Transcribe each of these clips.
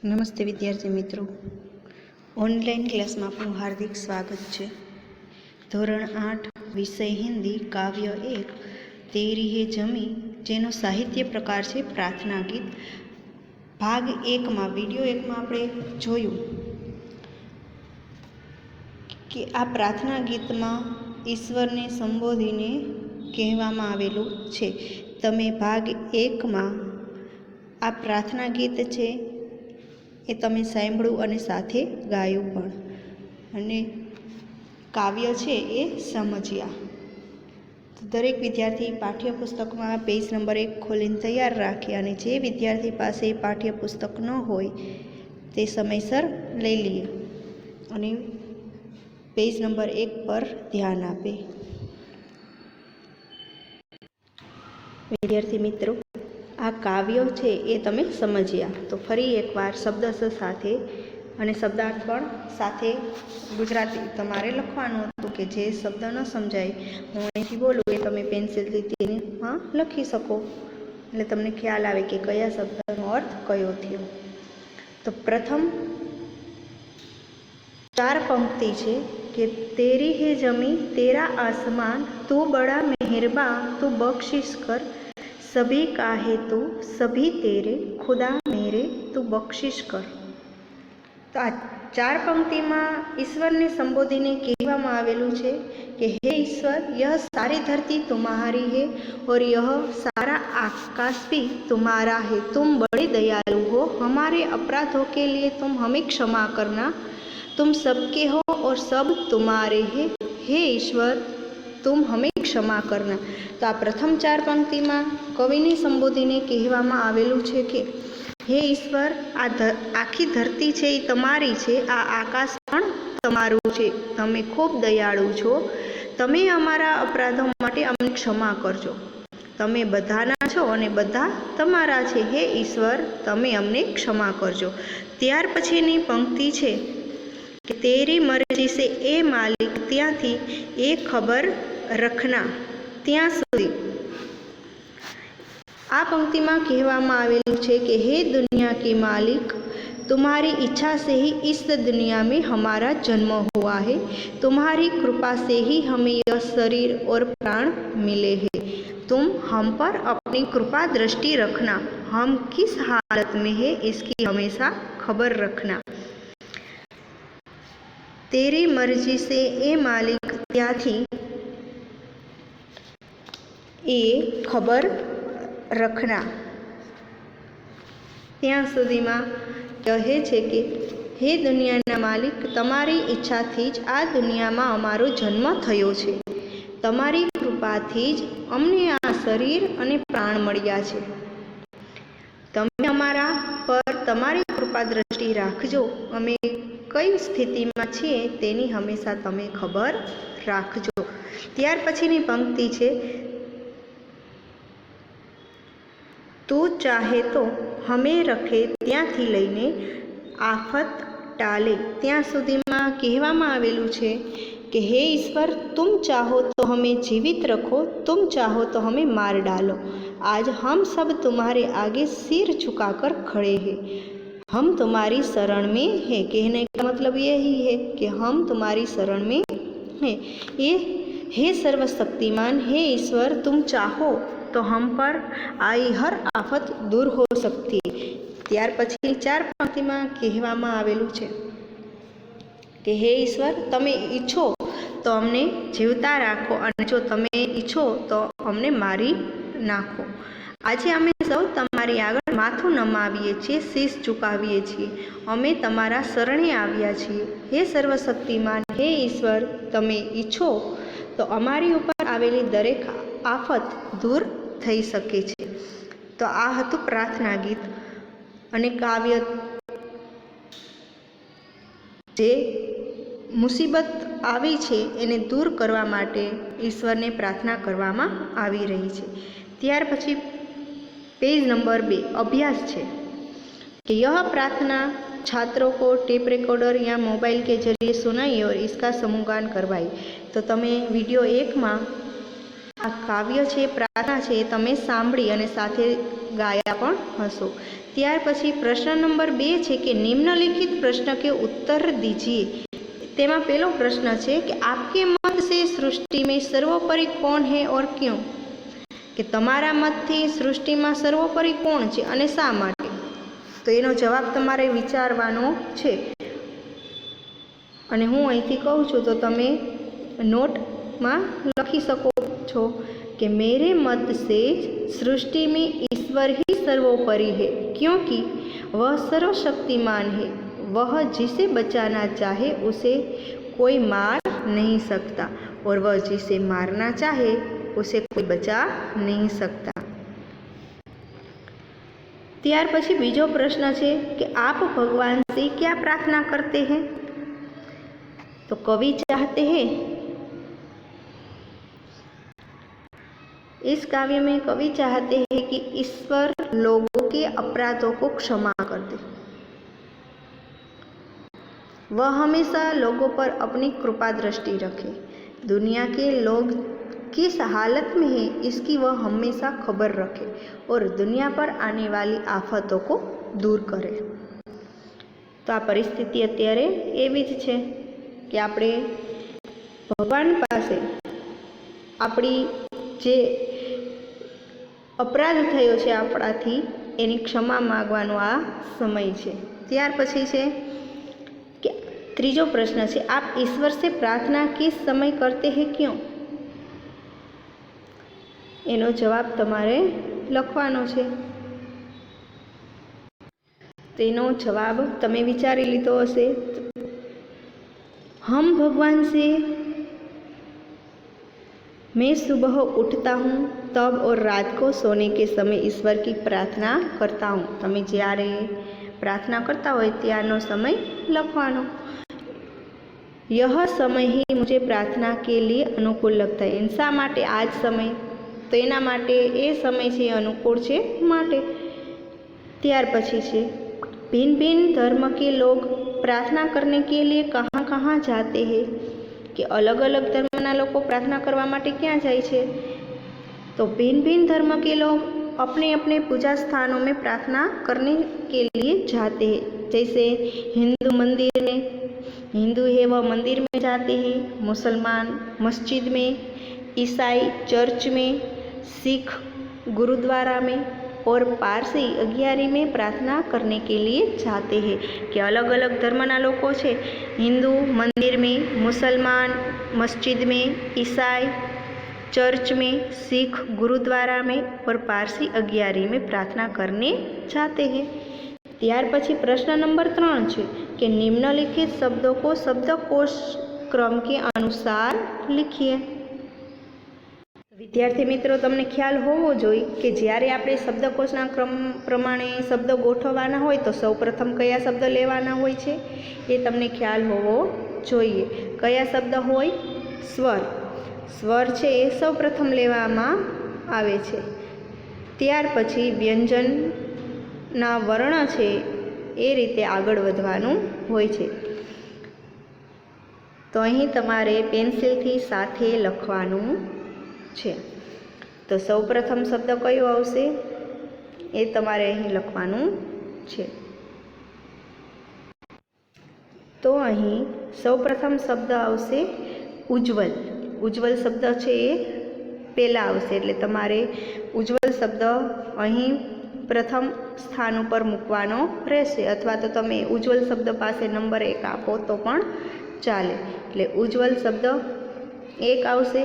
નમસ્તે વિદ્યાર્થી મિત્રો, ઓનલાઈન ક્લાસમાં આપનું હાર્દિક સ્વાગત છે। ધોરણ 8 વિષય હિન્દી કાવ્ય 1 તેરી હે જમી, જેનો સાહિત્ય પ્રકાર છે પ્રાર્થના ગીત। ભાગ 1માં વિડીયો 1માં આપણે જોયું કે આ પ્રાર્થના ગીતમાં ઈશ્વરને સંબોધીને કહેવામાં આવેલું છે। તમે ભાગ 1માં આ પ્રાર્થના ગીત છે એ તમે સાંભળ્યું અને સાથે ગાયું પણ, અને કાવ્ય છે એ સમજ્યા। તો દરેક વિદ્યાર્થી પાઠ્યપુસ્તકમાં પેજ નંબર 1 ખોલીને તૈયાર રાખે, અને જે વિદ્યાર્થી પાસે પાઠ્યપુસ્તક ન હોય તે સમયસર લઈ લઈએ અને પેજ નંબર 1 પર ધ્યાન આપે। વિદ્યાર્થી મિત્રો, આ કાવ્ય છે એ તમે સમજ્યા, તો ફરી એકવાર શબ્દ સાથે અને શબ્દાર્થ પણ સાથે ગુજરાતી તમારે લખવાનું હતું કે જે શબ્દ ન સમજાય હું અહીંથી બોલું એ તમે પેન્સિલથી તેમાં લખી શકો, એટલે તમને ખ્યાલ આવે કે કયા શબ્દનો અર્થ કયો થયો। તો પ્રથમ 4 પંક્તિ છે કે તેરી હે જમી તેરા આસમાન, તું બડા મહેરબાન તું બख्शिश कर, सभी काहे तू सभी तेरे, खुदा मेरे तू बख्शिश कर। તો આ 4 પંક્તિમાં ઈશ્વરને સંબોધીને કહેવામાં આવેલું છે કે હે ईश्वर, यह सारी धरती तुम्हारी है और यह सारा आकाश भी तुम्हारा है। तुम बड़े दयालु हो, हमारे अपराधों के लिए तुम हमें क्षमा करना, तुम सबके हो और सब तुम्हारे हैं। हे ईश्वर, तुम हमें क्षमा करना। तो आ प्रथम 4 पंक्तिमां कविने संबोधीने कहेवामां आवेलुं छे के हे ईश्वर, आखी धरती छे ए तमारी छे, आ आकाश पण तमारुं छे, तमे खूब दयाळु छो, तमे अमारा अपराधों माटे अમને क्षमा करजो, तमे बधाना छो अने बधा तमारा छे। हे ईश्वर, तमे अमने क्षमा करजो। त्यार पछीनी पंक्ति छे कि तेरी मर्जी से ए मालिक, त्यांथी ए खबर रखना त्यां सुधी। आ पंक्ति में कहवामां आवेलुं छे कि हे दुनिया की मालिक, तुम्हारी इच्छा से ही इस दुनिया में हमारा जन्म हुआ है, तुम्हारी कृपा से ही हमें यह शरीर और प्राण मिले हैं। तुम हम पर अपनी कृपा दृष्टि रखना, हम किस हालत में है इसकी हमेशा खबर रखना। तेरी मर्जी से ए मालिक, त्याथी ए खबर रखना ત્યાં સુધીમાં કહે છે કે હે દુનિયાના માલિક, તમારી ઈચ્છાથી જ આ દુનિયામાં અમારો જન્મ થયો છે, તમારી કૃપાથી જ અમને આ શરીર અને પ્રાણ મળ્યા છે, તમે અમારા પર તમારી કૃપા દ્રષ્ટિ રાખજો, અમે કઈ સ્થિતિમાં છીએ તેની હંમેશા તમે ખબર રાખજો। ત્યાર પછીની પંક્તિ છે तू चाहे तो हमें रखे त्यांथी लईने आफत टाले त्यां सुधीमां कहेवामां आवेलुं छे कि हे ईश्वर, तुम चाहो तो हमें जीवित रखो, तुम चाहो तो हमें मार डालो, आज हम सब तुम्हारे आगे सिर झुकाकर खड़े हैं, हम तुम्हारी शरण में हैं। कहने का मतलब यही है कि हम तुम्हारी शरण में हैं। ये हे सर्वशक्तिमान, हे ईश्वर, तुम चाहो तो हम पर आई हर आफत दूर हो सकती। त्यार पछी 4 पंक्ति में कहेवामां आवेलुं छे कि हे ईश्वर, तमे ईच्छो तो अमने जीवता राखो, अने जो तमे ईच्छो तो अमने मारी नाखो। आज अमे सौ तमारी आगळ माथुं नमावीए छीए, शीश झुकावीए छीए, अमे तमारा शरणे आव्या छीए। हे सर्वशक्तिमान, हे ईश्वर, तमे ईच्छो तो अमारी उपर आवेली दरेक आफत दूर થઈ શકે છે। તો આ હતું પ્રાર્થના ગીત અને કાવ્ય, જે મુસીબત આવી છે એને દૂર કરવા માટે ઈશ્વરને પ્રાર્થના કરવામાં આવી રહી છે। ત્યાર પછી પેજ નંબર 2 અભ્યાસ છે कि यह प्रार्थना छात्रों को टेप रिकॉर्डर या मोबाइल के जरिए सुनाई और इसका समूहगान करवाई। तो तमे विडियो 1 में आ काव्य है प्रार्थना है तमे सांभळी अने साथे गाया पण हशो। ત્યાર પછી પ્રશ્ન નંબર 2 છે કે નિમ્નલિખિત પ્રશ્ન के उत्तर दीजिए। તેમાં પહેલો પ્રશ્ન છે કે आपके मत से सृष्टि में सर्वोपरि कौन है और क्यों? કે તમારા મતથી સૃષ્ટિમાં સર્વોપરી કોણ છે અને શા માટે? તો એનો જવાબ તમારે વિચારવાનો છે અને હું અહીંથી કહું છું તો તમે નોટમાં લખી શકો છો कि मेरे मत से सृष्टि में ईश्वर ही सर्वोपरि है क्योंकि वह सर्वशक्तिमान है। वह जिसे बचाना चाहे उसे कोई मार नहीं सकता और वह जिसे मारना चाहे उसे कोई बचा नहीं सकता। ત્યાર પછી બીજો પ્રશ્ન છે કે आप भगवान से क्या प्रार्थना करते हैं? तो कवि चाहते हैं, इस काव्य में कवि चाहते हैं कि ईश्वर लोगों के अपराधों को क्षमा कर दे। वह हमेशा लोगों पर अपनी कृपा दृष्टि रखे। दुनिया के लोग किस हालत में है इसकी वह हमेशा खबर रखे और दुनिया पर आने वाली आफतों को दूर करे। तो आ परिस्थिति अत्यारे एवी ज छे कि आपणे भगवान पासे आपणी जे अपराध थयो छे आपणाथी एनी क्षमा मागवानो आ समय छे। त्यार पछी छे कि त्रीजो प्रश्न है आप ईश्वर से प्रार्थना किस समय करते हैं क्यों? एनो जवाब तमारे लखवानो छे। तेनो जवाब तमे विचारी लीधो हशे। हम भगवान से मैं सुबह उठता हूँ तब और रात को सोने के समय ईश्वर की प्रार्थना करता हूँ। तमे ज्यारे प्रार्थना करता हो त्यारनो समय लखवानो। यह समय ही मुझे प्रार्थना के लिए अनुकूल लगता है। शा माटे आज समय? तो एना माटे ए समय छे अनुकूल छे माटे। त्यार पछी छे भिन्न भिन्न धर्म के लोग प्रार्थना करने के लिए कहाँ कहाँ जाते हैं? कि अलग अलग धर्मना लोग प्रार्थना करवा माटे क्यां जाय छे? तो भिन्न भिन्न धर्म के लोग अपने अपने पूजा स्थानों में प्रार्थना करने के लिए जाते हैं। जैसे हिंदू मंदिर में, हिंदू है वह मंदिर में जाते हैं, मुसलमान मस्जिद में, ईसाई चर्च में, सिख गुरुद्वारा में और पारसी अगियारी में प्रार्थना करने के लिए जाते हैं। कि अलग अलग धर्मना लोग छे हिंदू मंदिर में, मुसलमान मस्जिद में, ईसाई चर्च में, सिख गुरुद्वारा में और पारसी अगियारी में प्रार्थना करने जाते हैं। त्यार पछी प्रश्न नंबर 3 है कि निम्नलिखित शब्दों को शब्दकोश क्रम के अनुसार लिखिए। विद्यार्थी मित्रों तमने ख्याल होवो जोईए कि ज्यारे आपणे शब्दकोशना क्रम प्रमाणे शब्द गोठववाना होय तो सौप्रथम कया शब्द लेवाना होय छे ए तमने ख्याल होवो जोईए। कया शब्द होय? स्वर। स्वर छे ए सौप्रथम लेवामां आवे छे। त्यार पछी व्यंजनना वर्ण छे ए रीते आगळ वधवानुं होय छे। तो अहीं तमारे पेन्सिलथी साथे लखवानुं छे। तो सौप्रथम शब्द कयो आवशे ए तमारे अहीं लखवानुं छे। तो अहीं सौप्रथम शब्द आवशे उज्ज्वल। उज्ज्वल शब्द छे ए पहेला आवशे एटले तमारे उज्ज्वल शब्द अहीं प्रथम स्थान पर मूकवानो रहेशे अथवा तो तमे उज्ज्वल शब्द पासे नंबर 1 आपो तो पण चाले। एटले उज्ज्वल शब्द 1 आवशे।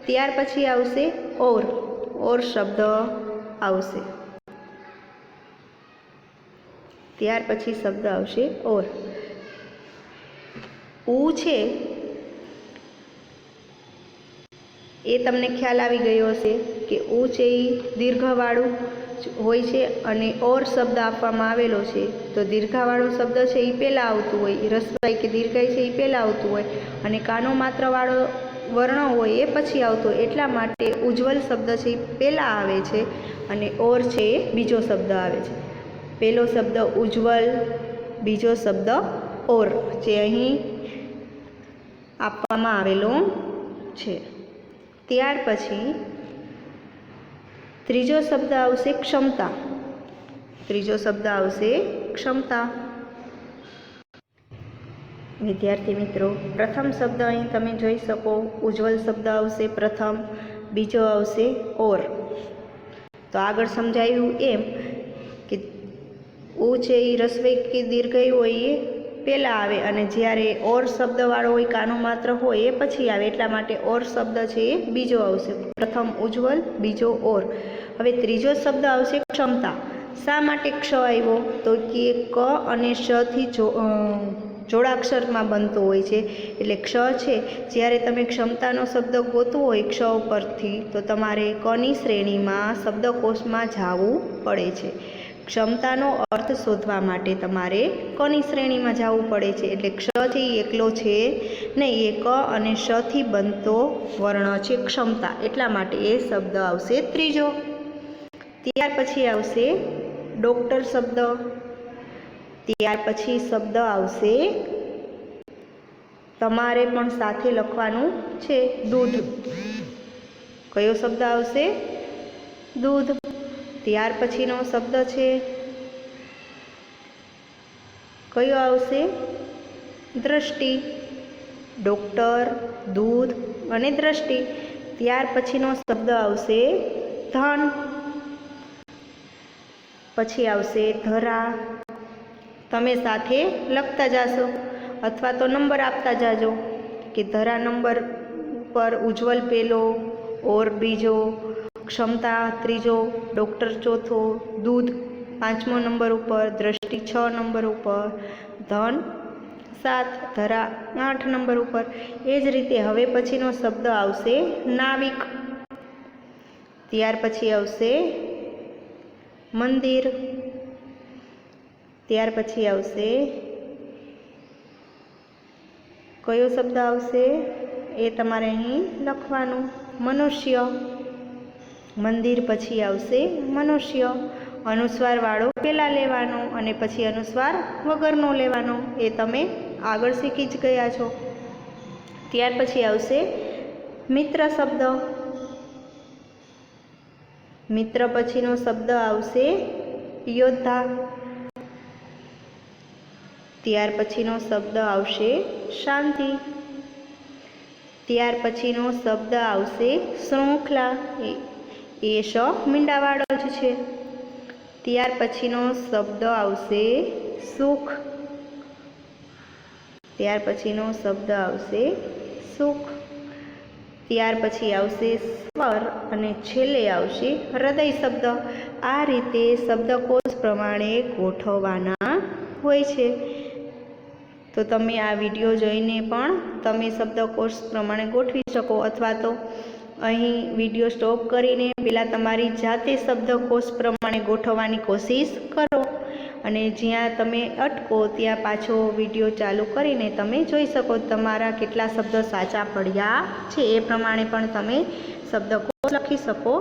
त्यार पछी आवशे और शब्द आवशे। त्यार पछी शब्द आवशे और। ऊ छे ए तमने ख्याल आवी गयो हशे कि ऊ छे दीर्घवाळुं होय छे अने और शब्द आपवामां आवेलो छे तो दीर्घावाळो शब्द छे ए पहेला आवतुं होय, ह्रस्वई के दीर्घई छे ए पहेला आवतुं होय अने कानो मात्रवाळो वर्ण होय ए पछी आवतो। एटला माटे उज्ज्वल शब्द छे पहेला आवे छे अने और छे बीजो शब्द आवे छे। पहेलो शब्द उज्ज्वल, बीजो शब्द और जे अहीं आपवामां आवेलो छे। त्यार पछी त्रीजो शब्द आवशे क्षमता। ત્રીજો શબ્દ આવશે ક્ષમતા। વિદ્યાર્થી મિત્રો, પ્રથમ શબ્દ અહીં તમે જોઈ શકો ઉજ્જવલ શબ્દ આવશે પ્રથમ, બીજો આવશે ઓર। તો આગળ સમજાયું એમ કે ઉ છે એ રસ્વઈ કે દીર્ઘઈ હોય એ પહેલાં આવે અને જ્યારે ઓર શબ્દવાળો હોય કાનો માત્ર હોય એ પછી આવે, એટલા માટે ઓર શબ્દ છે એ બીજો આવશે। પ્રથમ ઉજ્જવલ, બીજો ઓર। હવે ત્રીજો શબ્દ આવશે ક્ષમતા। શા માટે ક્ષ આવ્યો? તો કે ક અને શ થી જોડાક્ષરમાં બનતો હોય છે, એટલે ક્ષ છે। જ્યારે તમે ક્ષમતાનો શબ્દ ગોતવો હોય ક્ષ ઉપરથી તો તમારે કની શ્રેણીમાં શબ્દકોશમાં જવું પડે છે। ક્ષમતાનો અર્થ શોધવા માટે તમારે કની શ્રેણીમાં જવું પડે છે, એટલે ક્ષ છે એ એકલો છે નહીં, એ ક અને શ થી બનતો વર્ણ છે ક્ષમતા, એટલા માટે એ શબ્દ આવશે ત્રીજો। ત્યાર પછી આવશે ડૉક્ટર શબ્દ। ત્યાર પછી શબ્દ આવશે, તમારે પણ સાથે લખવાનું છે, દૂધ। કયો શબ્દ આવશે? દૂધ। ત્યાર પછીનો શબ્દ છે કયો આવશે? દ્રષ્ટિ। ડૉક્ટર, દૂધ અને દ્રષ્ટિ। ત્યાર પછીનો શબ્દ આવશે ધન। પછી આવશે ધરા। તમે સાથે લખતા જાશો અથવા તો નંબર આપતા જાજો કે ધરા નંબર પર ઉજ્જવલ પહેલો, ઓર બીજો, ક્ષમતા ત્રીજો, ડૉક્ટર ચોથો, દૂધ 5મો નંબર ઉપર, દ્રષ્ટિ 6 નંબર ઉપર, ધન 7, ધરા 8 નંબર ઉપર। એ જ રીતે હવે પછીનો શબ્દ આવશે નાવિક। ત્યાર પછી આવશે મંદિર। ત્યાર પછી આવશે કયો શબ્દ આવશે એ તમારે અહીં લખવાનું, મનુષ્ય। મંદિર પછી આવશે મનુષ્ય। અનુસ્વારવાળો પહેલાં લેવાનો અને પછી અનુસ્વાર વગરનો લેવાનો, એ તમે આગળ શીખી જ ગયા છો। ત્યાર પછી આવશે મિત્ર શબ્દ। મિત્ર પછીનો શબ્દ આવશે યોદ્ધા। ત્યાર પછીનો શબ્દ આવશે શાંતિ। ત્યાર પછીનો શબ્દ આવશે શૃંખલા, એ શ મીંડાવાળો જ છે। ત્યાર પછીનો શબ્દ આવશે સુખ। ત્યાર પછીનો શબ્દ આવશે સુખ। ત્યાર પછી આવશે સ્વર અને છેલ્લે આવશે હૃદય શબ્દ। આ રીતે શબ્દકોશ પ્રમાણે ગોઠવવાના હોય છે। તો તમે આ વિડીયો જોઈને પણ તમે શબ્દકોશ પ્રમાણે ગોઠવી શકો, અથવા તો અહીં વિડીયો સ્ટોપ કરીને પહેલાં તમારી જાતે શબ્દકોશ પ્રમાણે ગોઠવવાની કોશિશ કરો અને જ્યાં તમે અટકો ત્યાં પાછો વિડીયો ચાલુ કરીને તમે જોઈ શકો તમારા કેટલા શબ્દો સાચા પડ્યા છે, એ પ્રમાણે પણ તમે શબ્દકોશ લખી શકો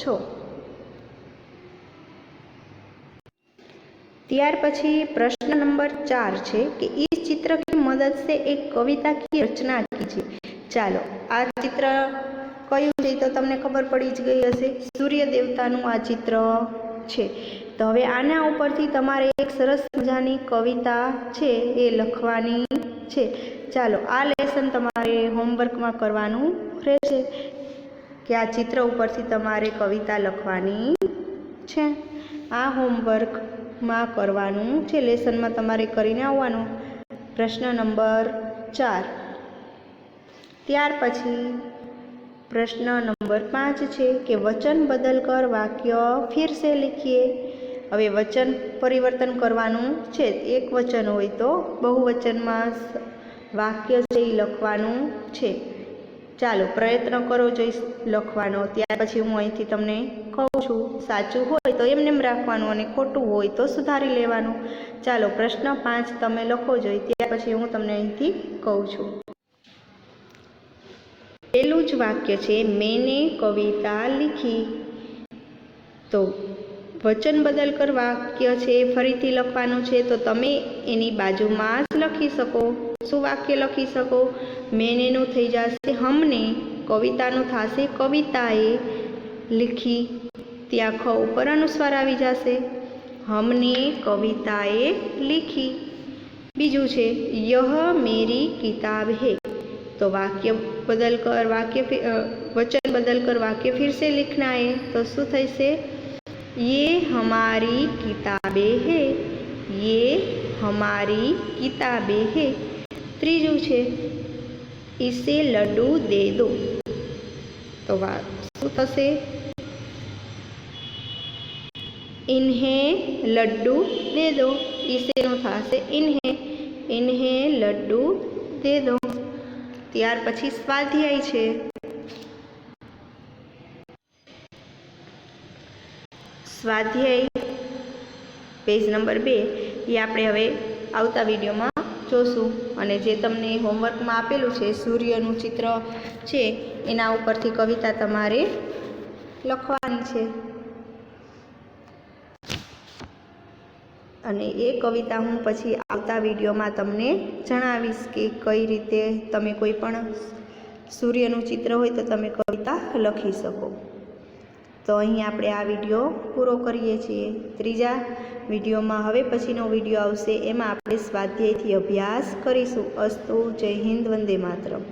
છો। ત્યાર પછી प्रश्न नंबर 4 છે કે इस चित्र की मदद से एक कविता की रचना कीजिए। ચાલો આ ચિત્ર કયું છે તો તમને ખબર પડી જ ગઈ હશે, સૂર્ય દેવતાનું આ ચિત્ર છે। તો હવે આના ઉપરથી તમારે એક સરસ મજાની કવિતા છે એ લખવાની છે। ચાલો આ લેસન તમારે હોમવર્કમાં કરવાનું રહેશે કે આ ચિત્ર ઉપરથી તમારે કવિતા લખવાની છે। આ હોમવર્કમાં કરવાનું છે, લેસનમાં તમારે કરીને આવવાનું। પ્રશ્ન નંબર 4। ત્યાર પછી પ્રશ્ન નંબર 5 છે કે વચન બદલ કર વાક્ય ફિર સે लिखिए। હવે વચન પરિવર્તન કરવાનું છે, એક વચન હોય તો બહુવચનમાં વાક્ય છે એ લખવાનું છે। ચાલો પ્રયત્ન કરો જોઈ લખવાનો, ત્યાર પછી હું અહીંથી તમને કહું છું, સાચું હોય તો એમને એમ રાખવાનું અને ખોટું હોય તો સુધારી લેવાનું। ચાલો પ્રશ્ન 5 તમે લખો જોઈ, ત્યાર પછી હું તમને અહીંથી કહું છું। પહેલું જ વાક્ય છે મેને કવિતા લીખી, તો વચન બદલ કર વાક્ય છે ફરીથી લખવાનું છે, તો તમે એની બાજુમાં જ લખી શકો। શું વાક્ય લખી શકો? મેનેનું થઈ જશે હમને, કવિતાનું થશે કવિતાએ, લીખી ત્યાં ખ ઉપર અનુસ્વાર આવી જશે। हमने कविताएं लिखी। बीजू छे यह मेरी किताब है। तो वाक्य बदल कर वचन बदल कर वाक्य फिर से लिखना है। तो शू थशे? ये हमारी किताबें है। ये हमारी किताबें है। त्रीजू छे इसे लड्डू दे दो। तो शू थशे? इन्हें लड्डू दे दो। इसे नो थशे इन्हें लड्डू दे दो। त्यार पछी स्वाध्याय छे। स्वाध्याय पेज नंबर 2 ये आपणे हवे आवता विडियोमां जोशुं। अने जे तमने होमवर्कमां आपेलुं छे सूर्यनुं चित्र छे एना उपरथी कविता तमारे लखवानी छे। अने ए कविता हूँ पछी आवता विडियोमां तमने जणावीश के कई रीते तमे कोई पण सूर्यनुं चित्र होय तो तमे कविता लखी शको। तो अहीं आपणे आ विडियो पूरो करीए छीए। त्रीजा विडियोमां हवे पछीनो विडियो आवशे एमां आपणे स्वाध्यायथी अभ्यास करीशुं। अस्तु। जय हिंद। वंदे मातरम।